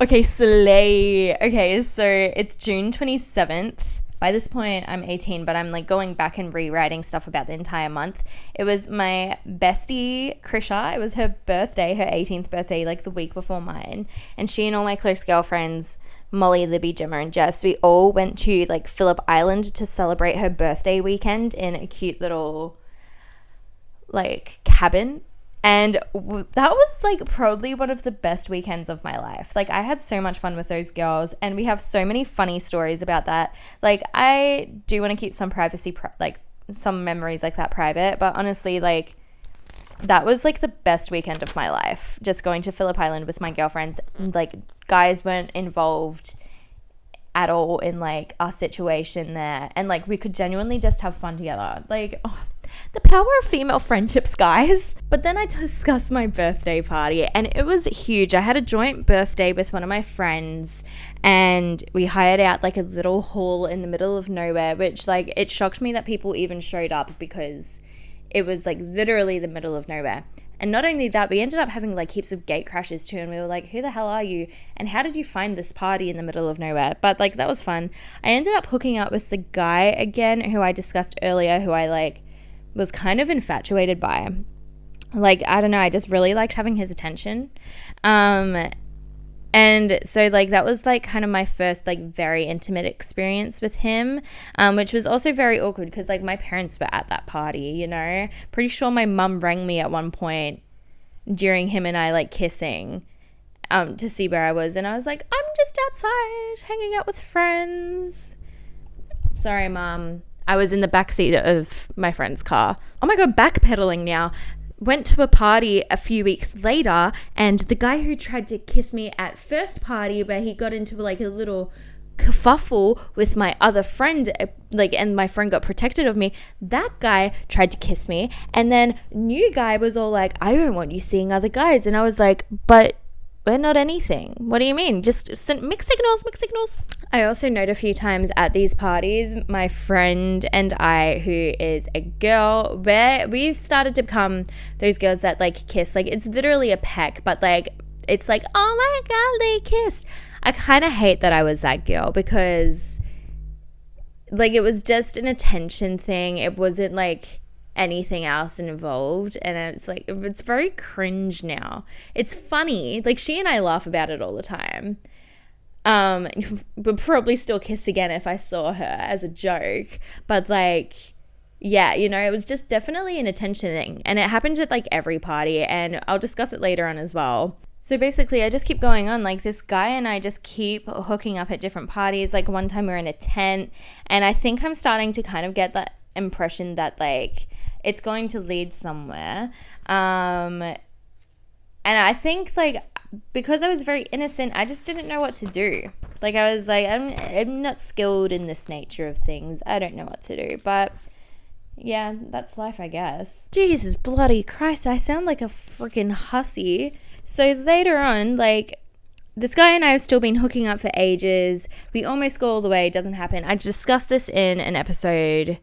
Okay, slay. Okay, so it's June 27th. By this point, I'm 18, but I'm going back and rewriting stuff about the entire month. It was my bestie, Krisha. It was her birthday, her 18th birthday, the week before mine. And she and all my close girlfriends, Molly, Libby, Gemma, and Jess, we all went to Phillip Island to celebrate her birthday weekend in a cute little cabin. And that was probably one of the best weekends of my life. I had so much fun with those girls, and we have so many funny stories about that. I do want to keep some privacy, some memories like that private, but honestly, that was the best weekend of my life. Just going to Phillip Island with my girlfriends. Guys weren't involved at all in our situation there, and we could genuinely just have fun together. The power of female friendships, guys. But then I discussed my birthday party, and it was huge. I had a joint birthday with one of my friends, and we hired out a little hall in the middle of nowhere, which it shocked me that people even showed up, because it was literally the middle of nowhere. And not only that, we ended up having heaps of gate crashes too, and we were like, who the hell are you? And how did you find this party in the middle of nowhere? But that was fun. I ended up hooking up with the guy again who I discussed earlier, who I was kind of infatuated by. I don't know, I just really liked having his attention. And so, like, that was, like, kind of my first, like, very intimate experience with him, which was also very awkward because, like, my parents were at that party, you know. Pretty sure my mum rang me at one point during him and I, like, kissing to see where I was. And I was like, I'm just outside hanging out with friends. Sorry, Mum. I was in the backseat of my friend's car. Oh, my God, backpedaling now. Went to a party a few weeks later, and the guy who tried to kiss me at first party, where he got into like a little kerfuffle with my other friend, like, and my friend got protected of me, that guy tried to kiss me, and then new guy was all like, I don't want you seeing other guys. And I was like, but we're not anything. What do you mean? Just send mixed signals. I also note a few times at these parties, my friend and I, who is a girl, where we've started to become those girls that like kiss. Like, it's literally a peck, but like, it's like, oh my God, they kissed. I kind of hate that I was that girl because like, it was just an attention thing. It wasn't like anything else involved, and it's like, it's very cringe now. It's funny, like, she and I laugh about it all the time. Would probably still kiss again if I saw her as a joke, but like, yeah, you know, it was just definitely an attention thing, and it happened at like every party, and I'll discuss it later on as well. So basically, I just keep going on. Like, this guy and I just keep hooking up at different parties. Like, one time we were in a tent, and I think I'm starting to kind of get that impression that like it's going to lead somewhere. And I think like because I was very innocent, I just didn't know what to do. Like, I was like, I'm not skilled in this nature of things. I don't know what to do. But yeah, that's life, I guess. Jesus bloody Christ, I sound like a freaking hussy. So later on, like, this guy and I have still been hooking up for ages. We almost go all the way. It doesn't happen. I discussed this in an episode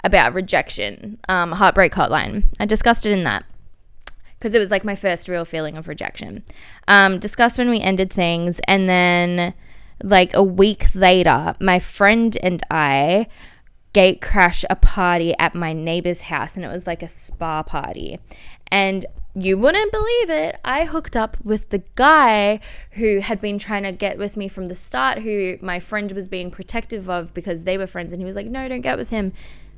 about rejection, Heartbreak Hotline. I discussed it in that because it was like my first real feeling of rejection. Discussed when we ended things, and then like a week later, my friend and I gate crash a party at my neighbor's house, and it was like a spa party. And you wouldn't believe it, I hooked up with the guy who had been trying to get with me from the start, who my friend was being protective of because they were friends, and he was like, no, don't get with him.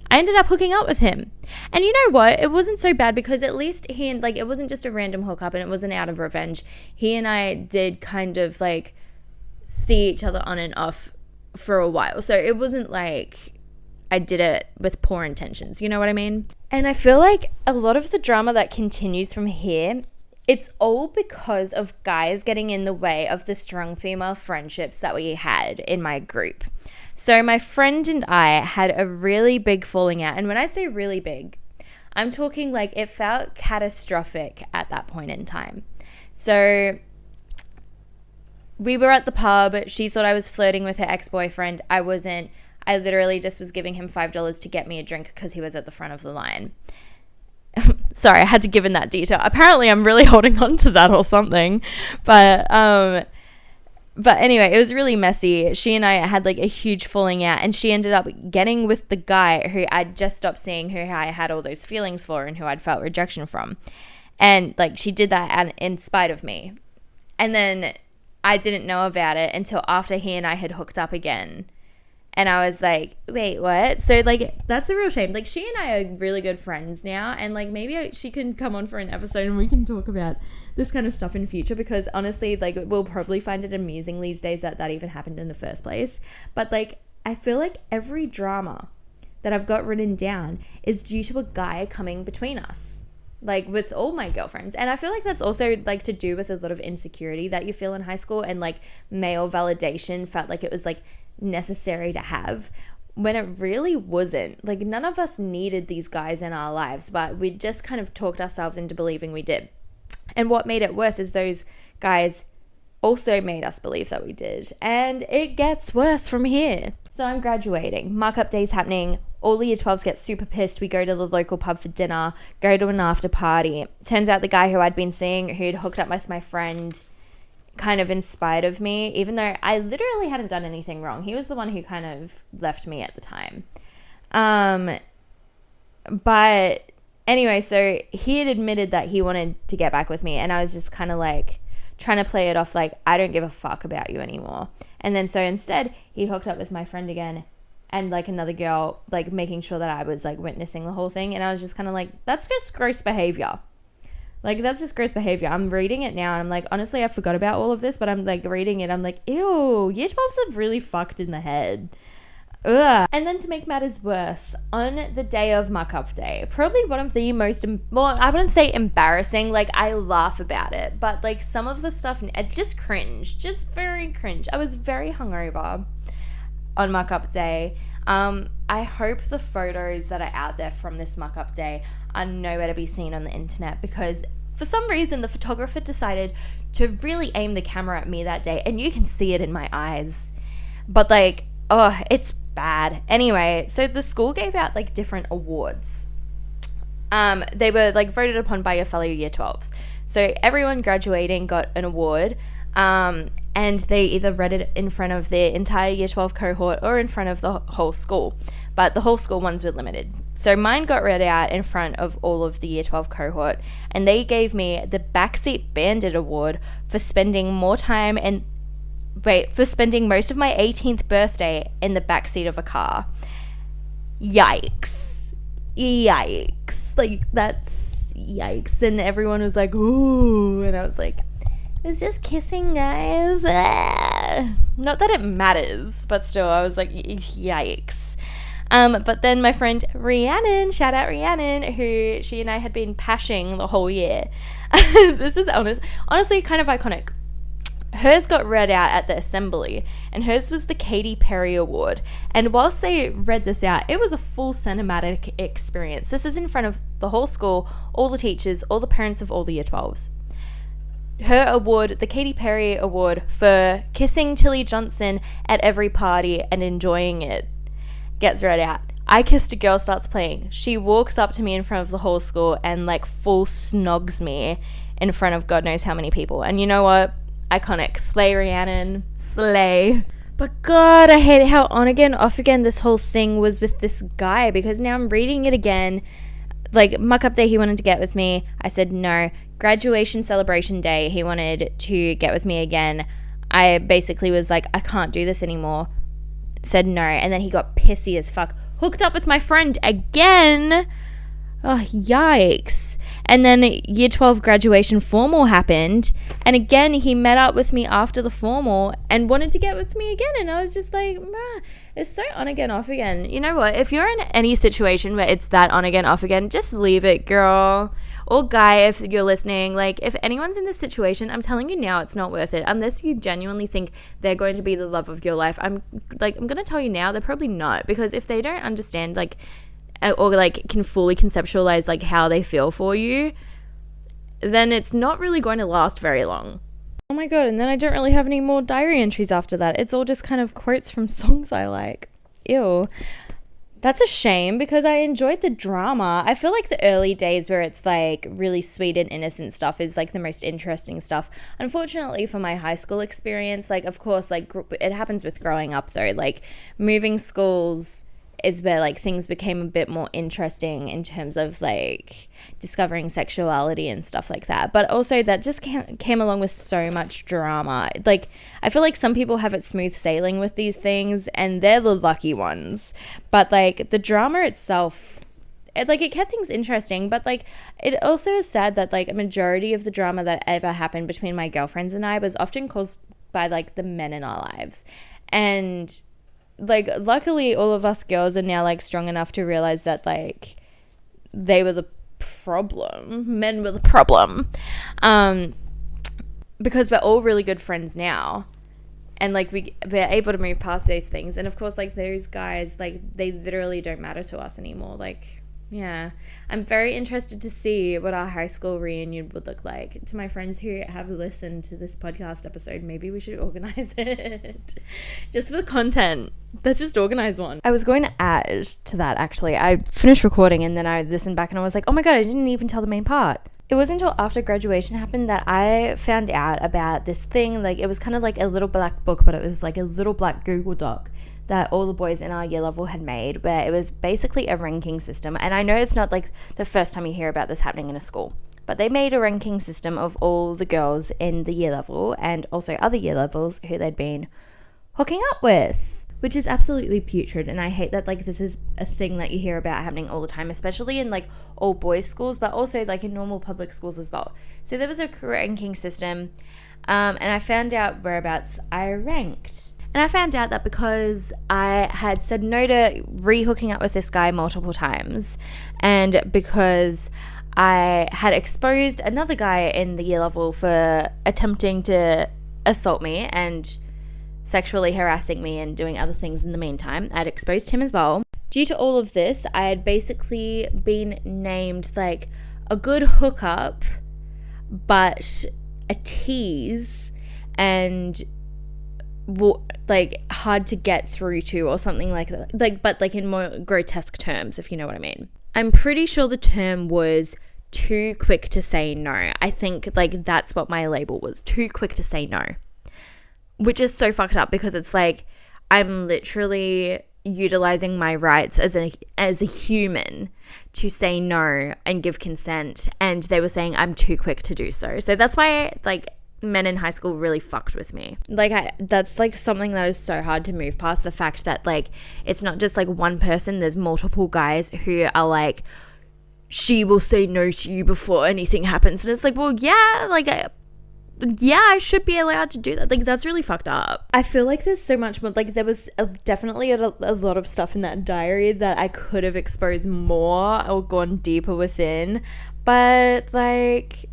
I ended up hooking up with him. And you know what? It wasn't so bad because at least he and like, it wasn't just a random hookup, and it wasn't out of revenge. He and I did kind of like see each other on and off for a while. So it wasn't like I did it with poor intentions. You know what I mean? And I feel like a lot of the drama that continues from here, it's all because of guys getting in the way of the strong female friendships that we had in my group. So my friend and I had a really big falling out. And when I say really big, I'm talking like it felt catastrophic at that point in time. So we were at the pub. She thought I was flirting with her ex-boyfriend. I wasn't. I literally just was giving him $5 to get me a drink because he was at the front of the line. Sorry, I had to give in that detail. Apparently, I'm really holding on to that or something. But anyway, it was really messy. She and I had like a huge falling out, and she ended up getting with the guy who I'd just stopped seeing, who I had all those feelings for, and who I'd felt rejection from. And like, she did that in spite of me. And then I didn't know about it until after he and I had hooked up again. And I was like, wait, what? So, like, that's a real shame. Like, she and I are really good friends now. And, like, maybe she can come on for an episode and we can talk about this kind of stuff in future. Because, honestly, like, we'll probably find it amusing these days that even happened in the first place. But, like, I feel like every drama that I've got written down is due to a guy coming between us. Like, with all my girlfriends. And I feel like that's also, like, to do with a lot of insecurity that you feel in high school. And, like, male validation felt like it was, like, necessary to have, when it really wasn't. Like, none of us needed these guys in our lives, but we just kind of talked ourselves into believing we did. And what made it worse is those guys also made us believe that we did. And it gets worse from here. So I'm graduating. Markup day's happening. All the year 12s get super pissed. We go to the local pub for dinner, go to an after party. Turns out the guy who I'd been seeing, who'd hooked up with my friend, kind of in spite of me, even though I literally hadn't done anything wrong. He was the one who kind of left me at the time. But anyway, so he had admitted that he wanted to get back with me, and I was just kind of like trying to play it off like, I don't give a fuck about you anymore. And then so instead, he hooked up with my friend again and like another girl, like making sure that I was like witnessing the whole thing. And I was just kind of like, that's just gross behavior. Like, that's just gross behavior. I'm reading it now and I'm like, honestly, I forgot about all of this, but I'm like reading it. I'm like, ew, year 12s are really fucked in the head. Ugh. And then to make matters worse, on the day of muck-up day, probably one of the most, well, I wouldn't say embarrassing, like I laugh about it, but like some of the stuff, just cringe, just very cringe. I was very hungover on muck-up day. I hope the photos that are out there from this muck-up day are nowhere to be seen on the internet, because for some reason the photographer decided to really aim the camera at me that day, and you can see it in my eyes. But like, oh, it's bad. Anyway, so the school gave out like different awards. They were like voted upon by your fellow year 12s. So everyone graduating got an award. And they either read it in front of the entire year 12 cohort or in front of the whole school. But the whole school ones were limited. So mine got read out in front of all of the year 12 cohort, and they gave me the Backseat Bandit Award for spending most of my 18th birthday in the backseat of a car. Yikes. Like, that's yikes. And everyone was like, ooh. And I was like, it's just kissing, guys. Not that it matters, but still, I was like, yikes. But then my friend Rhiannon, shout out Rhiannon, who she and I had been pashing the whole year. This is honestly kind of iconic. Hers got read out at the assembly, and hers was the Katy Perry Award. And whilst they read this out, it was a full cinematic experience. This is in front of the whole school, all the teachers, all the parents of all the year 12s. Her award, the Katy Perry Award for kissing Tilly Johnson at every party and enjoying it, gets read out. I Kissed a Girl starts playing. She walks up to me in front of the whole school and like full snogs me in front of God knows how many people. And you know what? Iconic. Slay, Rhiannon. Slay. But God, I hate how on again, off again this whole thing was with this guy, because now I'm reading it again. Like, muck-up day, he wanted to get with me. I said no. Graduation celebration day, he wanted to get with me again. I basically was like, I can't do this anymore. Said no. And then he got pissy as fuck. Hooked up with my friend again. Oh, yikes. And then year 12 graduation formal happened. And again, he met up with me after the formal and wanted to get with me again. And I was just like, it's so on again, off again. You know what? If you're in any situation where it's that on again, off again, just leave it, girl. Or guy, if you're listening. Like, if anyone's in this situation, I'm telling you now, it's not worth it. Unless you genuinely think they're going to be the love of your life. I'm going to tell you now, they're probably not. Because if they don't understand, like, or like can fully conceptualize like how they feel for you, then it's not really going to last very long. Oh my God. And then I don't really have any more diary entries after that. It's all just kind of quotes from songs I like. Ew. That's a shame, because I enjoyed the drama. I feel like the early days where it's like really sweet and innocent stuff is like the most interesting stuff. Unfortunately for my high school experience, like of course, like it happens with growing up though, like moving schools is where like things became a bit more interesting in terms of like discovering sexuality and stuff like that. But also that just came along with so much drama. Like I feel like some people have it smooth sailing with these things and they're the lucky ones. But like the drama itself, it kept things interesting. But like it also is sad that like a majority of the drama that ever happened between my girlfriends and I was often caused by like the men in our lives. And like luckily all of us girls are now like strong enough to realize that like they were the problem, men were the problem, because we're all really good friends now, and like we're able to move past those things. And of course like those guys, like they literally don't matter to us anymore. Like yeah, I'm very interested to see what our high school reunion would look like. To my friends who have listened to this podcast episode, maybe we should organize it just for the content. Let's just organize one. I was going to add to that, actually. I finished recording and then I listened back and I was like, oh my God, I didn't even tell the main part. It wasn't until after graduation happened that I found out about this thing. Like it was kind of like a little black book, but it was like a little black Google Doc that all the boys in our year level had made, where it was basically a ranking system. And I know it's not like the first time you hear about this happening in a school, but they made a ranking system of all the girls in the year level and also other year levels who they'd been hooking up with. Which is absolutely putrid, and I hate that like this is a thing that you hear about happening all the time, especially in like all boys schools, but also like in normal public schools as well. So there was a ranking system, and I found out whereabouts I ranked. And I found out that because I had said no to re-hooking up with this guy multiple times, and because I had exposed another guy in the year level for attempting to assault me and sexually harassing me and doing other things in the meantime, I'd exposed him as well. Due to all of this, I had basically been named like a good hookup, but a tease and like hard to get through to or something like that. Like, but like in more grotesque terms, if you know what I mean. I'm pretty sure the term was too quick to say no. I think like that's what my label was, too quick to say no. Which is so fucked up because it's like I'm literally utilizing my rights as a human to say no and give consent, and they were saying I'm too quick to do so. So that's why like men in high school really fucked with me. Like that's like something that is so hard to move past, the fact that like it's not just like one person, there's multiple guys who are like, she will say no to you before anything happens. And it's like, well, yeah, like I should be allowed to do that. Like, that's really fucked up. I feel like there's so much more. Like, there was definitely a lot of stuff in that diary that I could have exposed more or gone deeper within. But, like,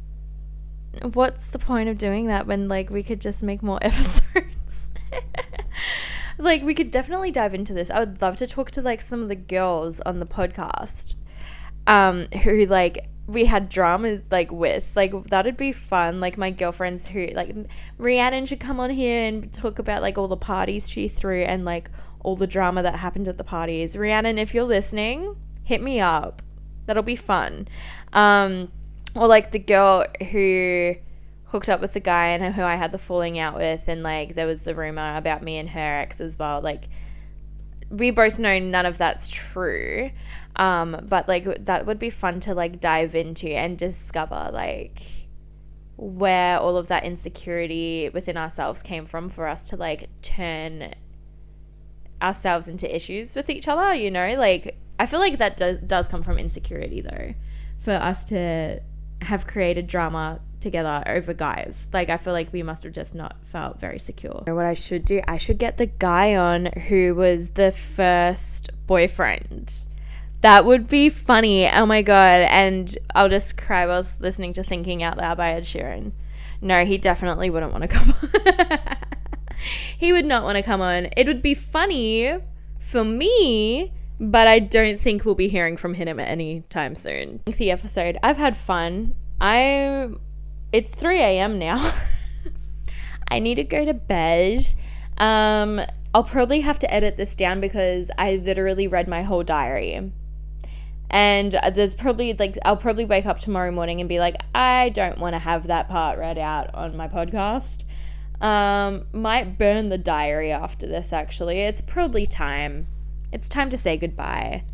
what's the point of doing that when, like, we could just make more episodes? Like, we could definitely dive into this. I would love to talk to, like, some of the girls on the podcast who, like, we had dramas like with, like, that'd be fun. Like my girlfriends who like Rhiannon should come on here and talk about like all the parties she threw and like all the drama that happened at the parties. Rhiannon, if you're listening, hit me up. That'll be fun. Or like the girl who hooked up with the guy and who I had the falling out with, and like there was the rumor about me and her ex as well. Like we both know none of that's true. But like that would be fun to like dive into and discover like where all of that insecurity within ourselves came from for us to like turn ourselves into issues with each other, you know? Like I feel like that does come from insecurity though, for us to have created drama together over guys. Like I feel like we must have just not felt very secure. What I should do, I should get the guy on who was the first boyfriend. That would be funny. Oh my god. And I'll just cry while listening to Thinking Out Loud by Ed Sheeran. No, he definitely wouldn't want to come on. He would not want to come on. It would be funny for me, but I don't think we'll be hearing from him anytime soon. The episode. I've had fun. It's 3 a.m. now. I need to go to bed. I'll probably have to edit this down because I literally read my whole diary. And there's probably like, I'll probably wake up tomorrow morning and be like, I don't want to have that part read out on my podcast. Might burn the diary after this, actually. It's probably time. It's time to say goodbye.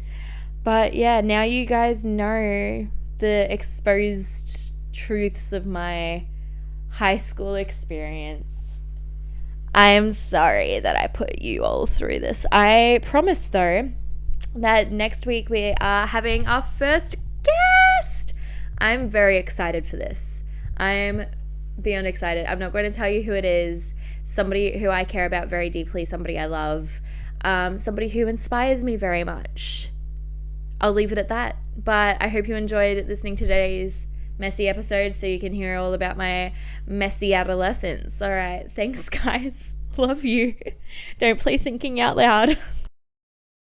But yeah, now you guys know the exposed truths of my high school experience. I am sorry that I put you all through this. I promise, though, that next week we are having our first guest. I'm very excited for this. I'm beyond excited. I'm not going to tell you who it is. Somebody who I care about very deeply, somebody I love, somebody who inspires me very much. I'll leave it at that. But I hope you enjoyed listening to today's messy episode so you can hear all about my messy adolescence. All right. Thanks, guys. Love you. Don't play Thinking Out Loud.